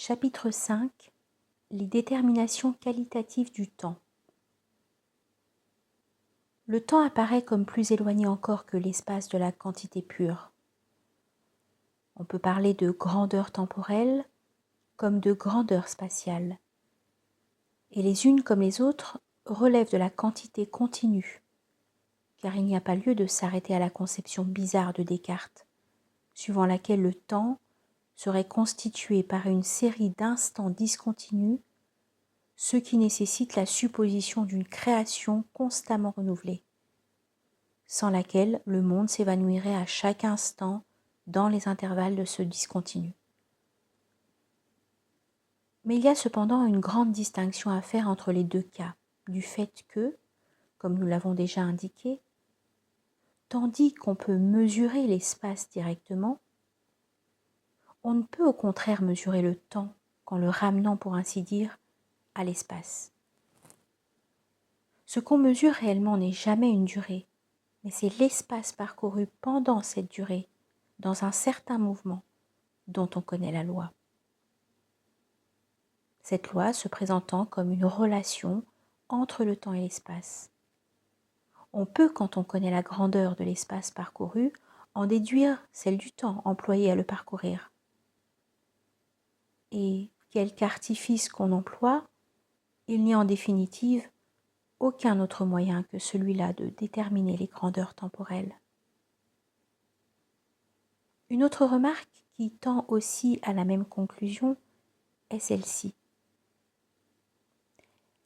Chapitre 5. Les déterminations qualitatives du temps. Le temps apparaît comme plus éloigné encore que l'espace de la quantité pure. On peut parler de grandeur temporelle comme de grandeur spatiale. Et les unes comme les autres relèvent de la quantité continue, car il n'y a pas lieu de s'arrêter à la conception bizarre de Descartes, suivant laquelle le temps serait constitué par une série d'instants discontinus, ce qui nécessite la supposition d'une création constamment renouvelée, sans laquelle le monde s'évanouirait à chaque instant dans les intervalles de ce discontinu. Mais il y a cependant une grande distinction à faire entre les deux cas, du fait que, comme nous l'avons déjà indiqué, tandis qu'on peut mesurer l'espace directement, on ne peut au contraire mesurer le temps qu'en le ramenant, pour ainsi dire, à l'espace. Ce qu'on mesure réellement n'est jamais une durée, mais c'est l'espace parcouru pendant cette durée, dans un certain mouvement, dont on connaît la loi. Cette loi se présentant comme une relation entre le temps et l'espace. On peut, quand on connaît la grandeur de l'espace parcouru, en déduire celle du temps employé à le parcourir. Et quelque artifice qu'on emploie, il n'y a en définitive aucun autre moyen que celui-là de déterminer les grandeurs temporelles. Une autre remarque qui tend aussi à la même conclusion est celle-ci.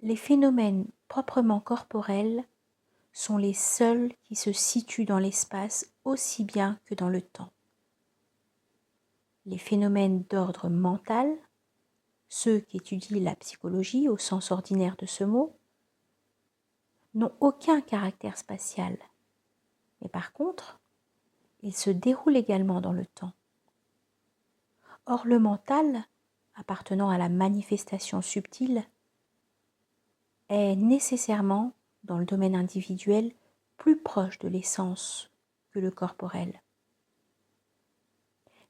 Les phénomènes proprement corporels sont les seuls qui se situent dans l'espace aussi bien que dans le temps. Les phénomènes d'ordre mental, ceux qu'étudie la psychologie au sens ordinaire de ce mot, n'ont aucun caractère spatial, mais par contre, ils se déroulent également dans le temps. Or, le mental, appartenant à la manifestation subtile, est nécessairement, dans le domaine individuel, plus proche de l'essence que le corporel.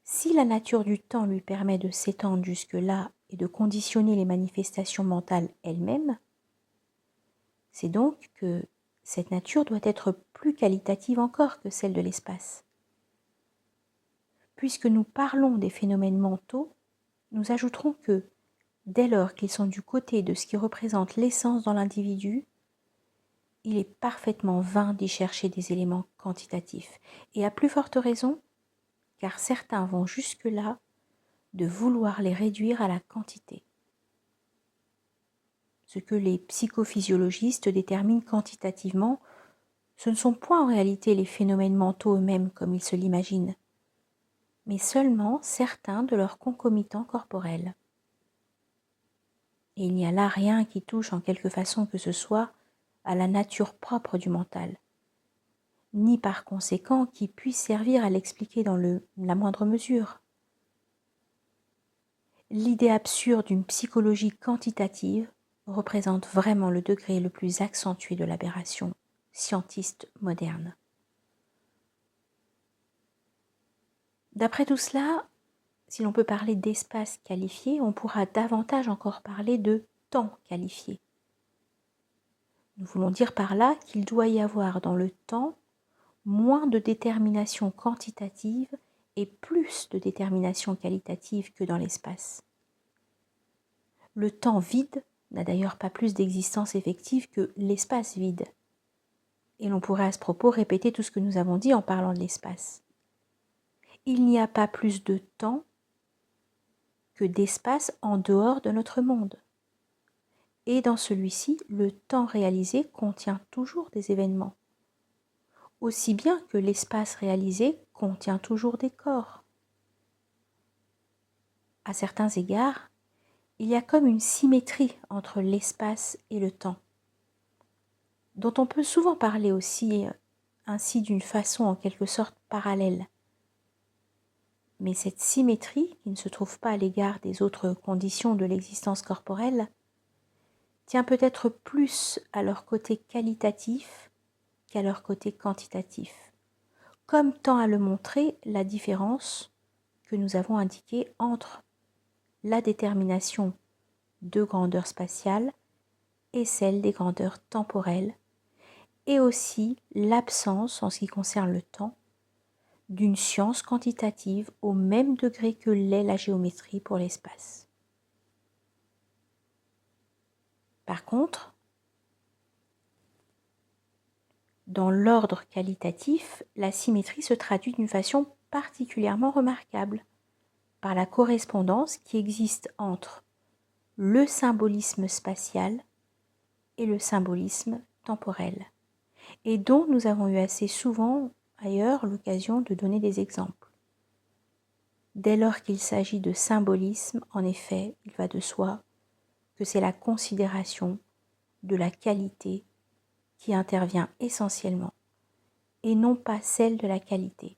Si la nature du temps lui permet de s'étendre jusque-là et de conditionner les manifestations mentales elles-mêmes, c'est donc que cette nature doit être plus qualitative encore que celle de l'espace. Puisque nous parlons des phénomènes mentaux, nous ajouterons que, dès lors qu'ils sont du côté de ce qui représente l'essence dans l'individu, il est parfaitement vain d'y chercher des éléments quantitatifs, et à plus forte raison, car certains vont jusque-là de vouloir les réduire à la quantité. Ce que les psychophysiologistes déterminent quantitativement, ce ne sont point en réalité les phénomènes mentaux eux-mêmes comme ils se l'imaginent, mais seulement certains de leurs concomitants corporels. Et il n'y a là rien qui touche en quelque façon que ce soit à la nature propre du mental, ni par conséquent qui puisse servir à l'expliquer dans la moindre mesure. L'idée absurde d'une psychologie quantitative représente vraiment le degré le plus accentué de l'aberration scientiste moderne. D'après tout cela, si l'on peut parler d'espace qualifié, on pourra davantage encore parler de temps qualifié. Nous voulons dire par là qu'il doit y avoir dans le temps moins de détermination quantitative et plus de détermination qualitative que dans l'espace. Le temps vide n'a d'ailleurs pas plus d'existence effective que l'espace vide. Et l'on pourrait à ce propos répéter tout ce que nous avons dit en parlant de l'espace. Il n'y a pas plus de temps que d'espace en dehors de notre monde. Et dans celui-ci, le temps réalisé contient toujours des événements, aussi bien que l'espace réalisé contient toujours des corps. À certains égards, il y a comme une symétrie entre l'espace et le temps, dont on peut souvent parler aussi ainsi d'une façon en quelque sorte parallèle. Mais cette symétrie, qui ne se trouve pas à l'égard des autres conditions de l'existence corporelle, tient peut-être plus à leur côté qualitatif qu'à leur côté quantitatif, comme tend à le montrer la différence que nous avons indiquée entre la détermination de grandeur spatiale et celle des grandeurs temporelles, et aussi l'absence, en ce qui concerne le temps, d'une science quantitative au même degré que l'est la géométrie pour l'espace. Par contre, dans l'ordre qualitatif, la symétrie se traduit d'une façon particulièrement remarquable par la correspondance qui existe entre le symbolisme spatial et le symbolisme temporel, et dont nous avons eu assez souvent ailleurs l'occasion de donner des exemples. Dès lors qu'il s'agit de symbolisme, en effet, il va de soi que c'est la considération de la qualité qui intervient essentiellement, et non pas celle de la qualité.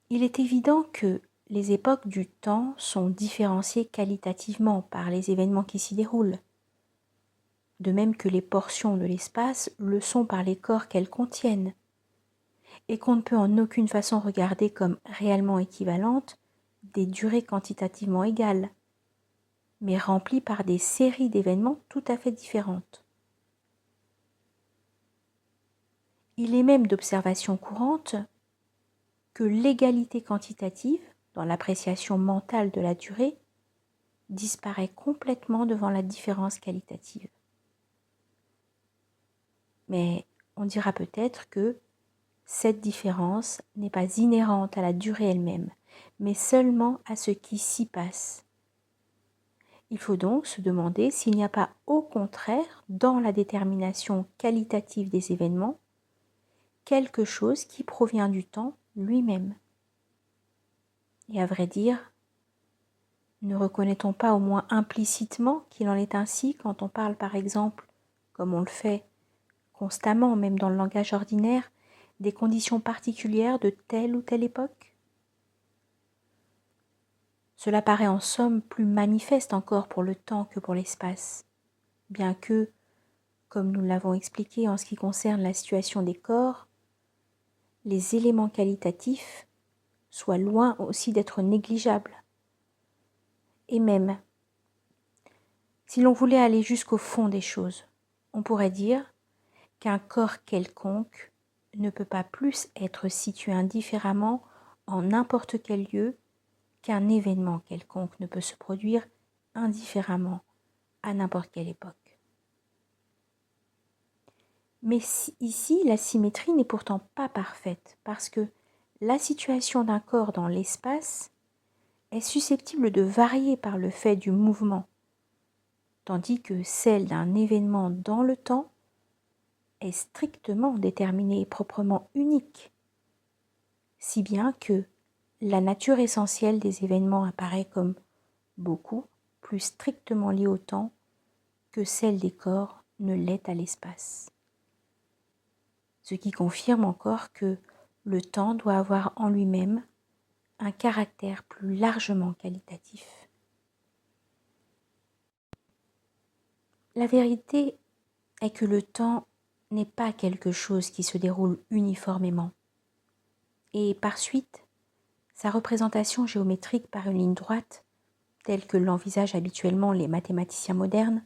Il est évident que les époques du temps sont différenciées qualitativement par les événements qui s'y déroulent, de même que les portions de l'espace le sont par les corps qu'elles contiennent, et qu'on ne peut en aucune façon regarder comme réellement équivalentes des durées quantitativement égales, mais remplies par des séries d'événements tout à fait différentes. Il est même d'observation courante que l'égalité quantitative, dans l'appréciation mentale de la durée, disparaît complètement devant la différence qualitative. Mais on dira peut-être que cette différence n'est pas inhérente à la durée elle-même, mais seulement à ce qui s'y passe. Il faut donc se demander s'il n'y a pas au contraire, dans la détermination qualitative des événements, quelque chose qui provient du temps lui-même. Et à vrai dire, ne reconnaît-on pas au moins implicitement qu'il en est ainsi quand on parle par exemple, comme on le fait constamment, même dans le langage ordinaire, des conditions particulières de telle ou telle époque? Cela paraît en somme plus manifeste encore pour le temps que pour l'espace, bien que, comme nous l'avons expliqué en ce qui concerne la situation des corps, les éléments qualitatifs soient loin aussi d'être négligeables. Et même, si l'on voulait aller jusqu'au fond des choses, on pourrait dire qu'un corps quelconque ne peut pas plus être situé indifféremment en n'importe quel lieu qu'un événement quelconque ne peut se produire indifféremment à n'importe quelle époque. Mais ici, la symétrie n'est pourtant pas parfaite, parce que la situation d'un corps dans l'espace est susceptible de varier par le fait du mouvement, tandis que celle d'un événement dans le temps est strictement déterminée et proprement unique, si bien que la nature essentielle des événements apparaît comme beaucoup plus strictement liée au temps que celle des corps ne l'est à l'espace. Ce qui confirme encore que le temps doit avoir en lui-même un caractère plus largement qualitatif. La vérité est que le temps n'est pas quelque chose qui se déroule uniformément, et par suite, sa représentation géométrique par une ligne droite, telle que l'envisagent habituellement les mathématiciens modernes,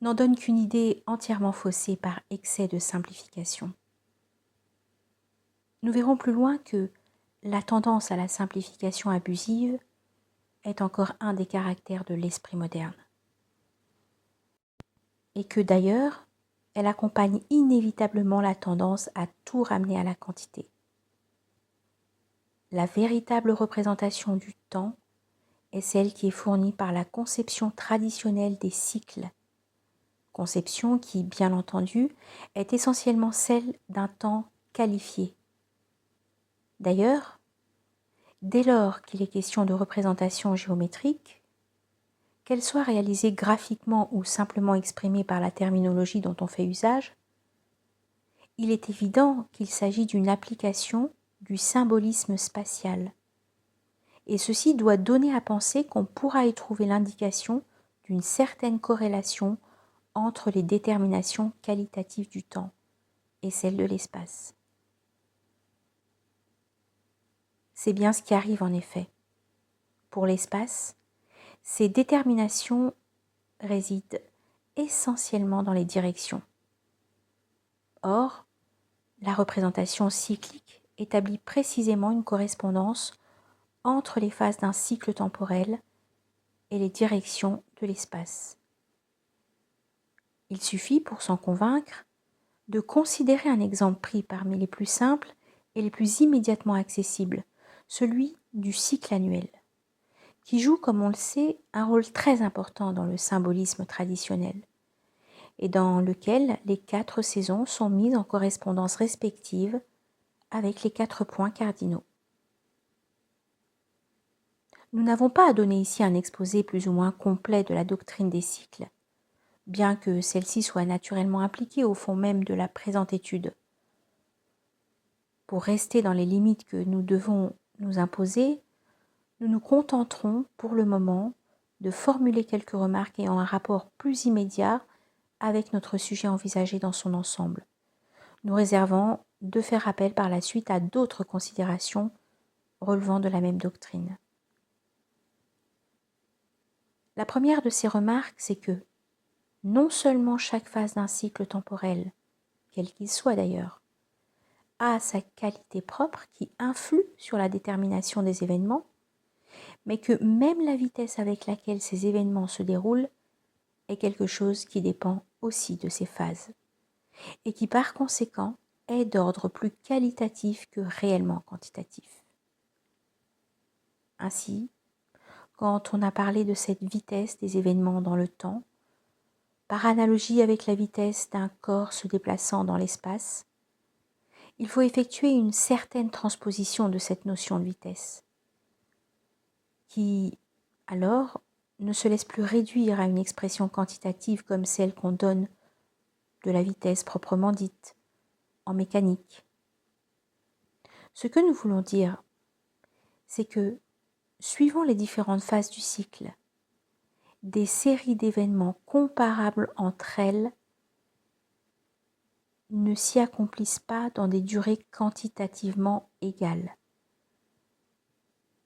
n'en donne qu'une idée entièrement faussée par excès de simplification. Nous verrons plus loin que la tendance à la simplification abusive est encore un des caractères de l'esprit moderne, et que d'ailleurs, elle accompagne inévitablement la tendance à tout ramener à la quantité. La véritable représentation du temps est celle qui est fournie par la conception traditionnelle des cycles, conception qui, bien entendu, est essentiellement celle d'un temps qualifié. D'ailleurs, dès lors qu'il est question de représentation géométrique, qu'elle soit réalisée graphiquement ou simplement exprimée par la terminologie dont on fait usage, il est évident qu'il s'agit d'une application du symbolisme spatial. Et ceci doit donner à penser qu'on pourra y trouver l'indication d'une certaine corrélation entre les déterminations qualitatives du temps et celles de l'espace. C'est bien ce qui arrive en effet. Pour l'espace, ces déterminations résident essentiellement dans les directions. Or, la représentation cyclique établit précisément une correspondance entre les phases d'un cycle temporel et les directions de l'espace. Il suffit, pour s'en convaincre, de considérer un exemple pris parmi les plus simples et les plus immédiatement accessibles, celui du cycle annuel, qui joue, comme on le sait, un rôle très important dans le symbolisme traditionnel, et dans lequel les 4 saisons sont mises en correspondance respective avec les 4 points cardinaux. Nous n'avons pas à donner ici un exposé plus ou moins complet de la doctrine des cycles, bien que celle-ci soit naturellement impliquée au fond même de la présente étude. Pour rester dans les limites que nous devons nous imposer, nous nous contenterons pour le moment de formuler quelques remarques ayant un rapport plus immédiat avec notre sujet envisagé dans son ensemble, nous réservant de faire appel par la suite à d'autres considérations relevant de la même doctrine. La première de ces remarques, c'est que non seulement chaque phase d'un cycle temporel, quel qu'il soit d'ailleurs, a sa qualité propre qui influe sur la détermination des événements, mais que même la vitesse avec laquelle ces événements se déroulent est quelque chose qui dépend aussi de ces phases, et qui par conséquent est d'ordre plus qualitatif que réellement quantitatif. Ainsi, quand on a parlé de cette vitesse des événements dans le temps, par analogie avec la vitesse d'un corps se déplaçant dans l'espace, il faut effectuer une certaine transposition de cette notion de vitesse, qui, alors, ne se laisse plus réduire à une expression quantitative comme celle qu'on donne de la vitesse proprement dite, en mécanique. Ce que nous voulons dire, c'est que, suivant les différentes phases du cycle, des séries d'événements comparables entre elles ne s'y accomplissent pas dans des durées quantitativement égales.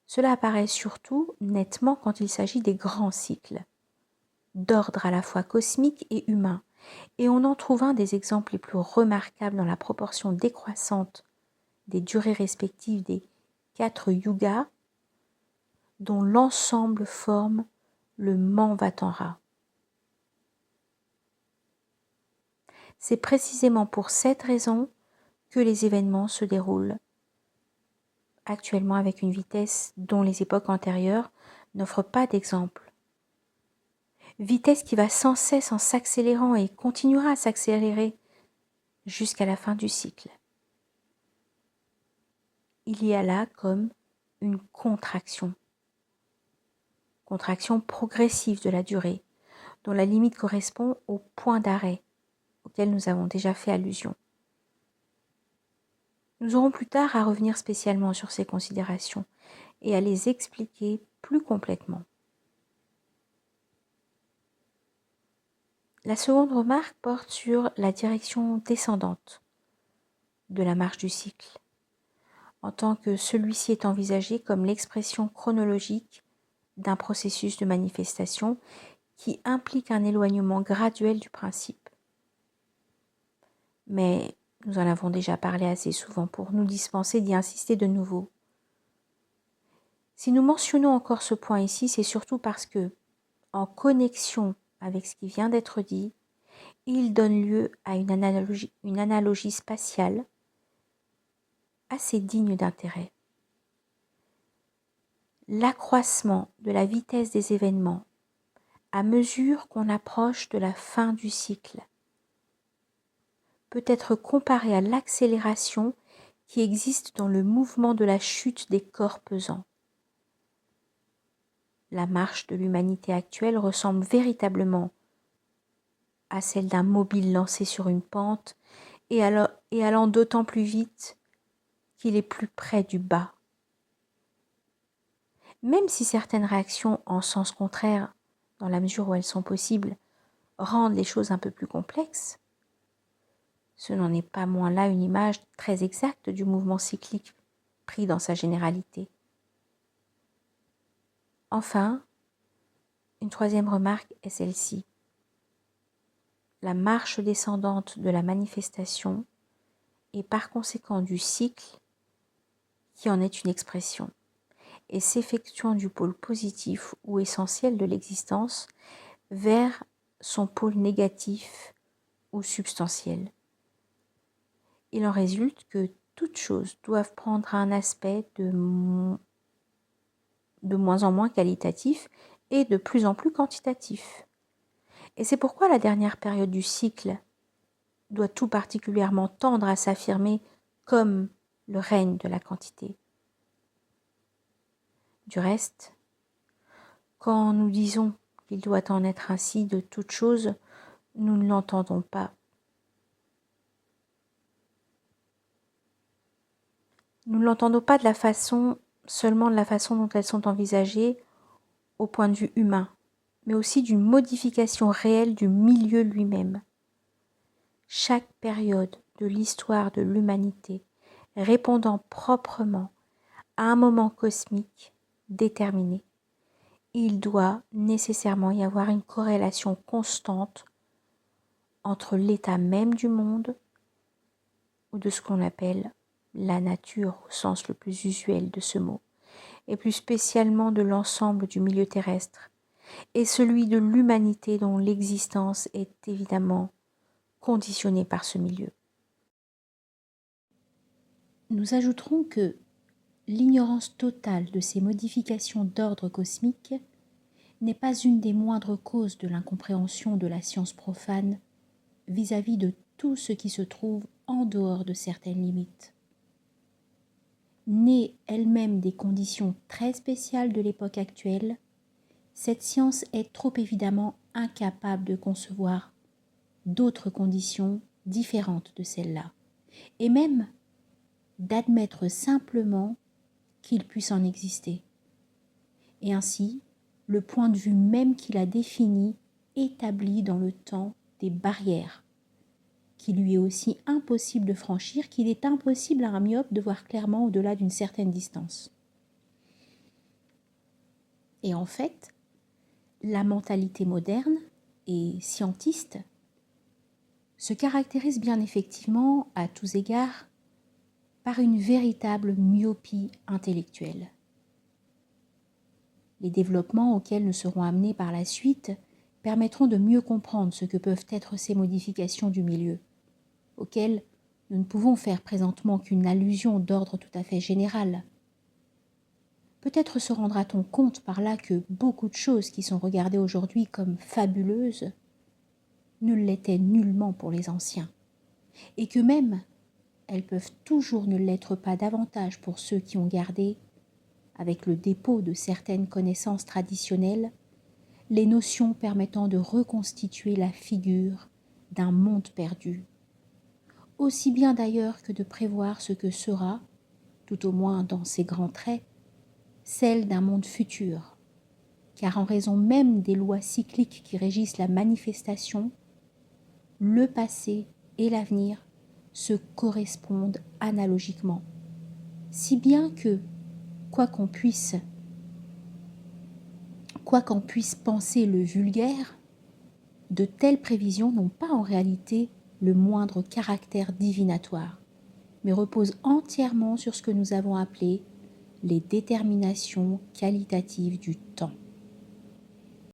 Cela apparaît surtout nettement quand il s'agit des grands cycles, d'ordre à la fois cosmique et humain, et on en trouve un des exemples les plus remarquables dans la proportion décroissante des durées respectives des 4 yugas, dont l'ensemble forme le Manvatara. C'est précisément pour cette raison que les événements se déroulent actuellement avec une vitesse dont les époques antérieures n'offrent pas d'exemple. Vitesse qui va sans cesse en s'accélérant et continuera à s'accélérer jusqu'à la fin du cycle. Il y a là comme une contraction progressive de la durée, dont la limite correspond au point d'arrêt auquel nous avons déjà fait allusion. Nous aurons plus tard à revenir spécialement sur ces considérations et à les expliquer plus complètement. La seconde remarque porte sur la direction descendante de la marche du cycle, en tant que celui-ci est envisagé comme l'expression chronologique d'un processus de manifestation qui implique un éloignement graduel du principe. Mais nous en avons déjà parlé assez souvent pour nous dispenser d'y insister de nouveau. Si nous mentionnons encore ce point ici, c'est surtout parce que, en connexion avec ce qui vient d'être dit, il donne lieu à une analogie spatiale assez digne d'intérêt. L'accroissement de la vitesse des événements à mesure qu'on approche de la fin du cycle peut être comparé à l'accélération qui existe dans le mouvement de la chute des corps pesants. La marche de l'humanité actuelle ressemble véritablement à celle d'un mobile lancé sur une pente et allant d'autant plus vite qu'il est plus près du bas. Même si certaines réactions en sens contraire, dans la mesure où elles sont possibles, rendent les choses un peu plus complexes, ce n'en est pas moins là une image très exacte du mouvement cyclique pris dans sa généralité. Enfin, une troisième remarque est celle-ci. La marche descendante de la manifestation et par conséquent du cycle qui en est une expression, et s'effectuant du pôle positif ou essentiel de l'existence vers son pôle négatif ou substantiel. Il en résulte que toutes choses doivent prendre un aspect de moins en moins qualitatif et de plus en plus quantitatif. Et c'est pourquoi la dernière période du cycle doit tout particulièrement tendre à s'affirmer comme le règne de la quantité. Du reste, quand nous disons qu'il doit en être ainsi de toute chose, nous ne l'entendons pas. Nous ne l'entendons pas seulement de la façon dont elles sont envisagées au point de vue humain, mais aussi d'une modification réelle du milieu lui-même. Chaque période de l'histoire de l'humanité répondant proprement à un moment cosmique déterminé, il doit nécessairement y avoir une corrélation constante entre l'état même du monde ou de ce qu'on appelle la nature au sens le plus usuel de ce mot, et plus spécialement de l'ensemble du milieu terrestre, et celui de l'humanité dont l'existence est évidemment conditionnée par ce milieu. Nous ajouterons que l'ignorance totale de ces modifications d'ordre cosmique n'est pas une des moindres causes de l'incompréhension de la science profane vis-à-vis de tout ce qui se trouve en dehors de certaines limites. Née elle-même des conditions très spéciales de l'époque actuelle, cette science est trop évidemment incapable de concevoir d'autres conditions différentes de celles-là, et même d'admettre simplement qu'il puisse en exister. Et ainsi, le point de vue même qu'il a défini établit dans le temps des barrières qu'il lui est aussi impossible de franchir, qu'il est impossible à un myope de voir clairement au-delà d'une certaine distance. Et en fait, la mentalité moderne et scientiste se caractérise bien effectivement, à tous égards, par une véritable myopie intellectuelle. Les développements auxquels nous serons amenés par la suite permettront de mieux comprendre ce que peuvent être ces modifications du milieu, auxquelles nous ne pouvons faire présentement qu'une allusion d'ordre tout à fait général. Peut-être se rendra-t-on compte par là que beaucoup de choses qui sont regardées aujourd'hui comme fabuleuses ne l'étaient nullement pour les anciens, et que même elles peuvent toujours ne l'être pas davantage pour ceux qui ont gardé, avec le dépôt de certaines connaissances traditionnelles, les notions permettant de reconstituer la figure d'un monde perdu, aussi bien d'ailleurs que de prévoir ce que sera, tout au moins dans ses grands traits, celle d'un monde futur, car en raison même des lois cycliques qui régissent la manifestation, le passé et l'avenir se correspondent analogiquement, si bien que, quoi qu'en puisse penser le vulgaire, de telles prévisions n'ont pas en réalité le moindre caractère divinatoire, mais reposent entièrement sur ce que nous avons appelé les déterminations qualitatives du temps.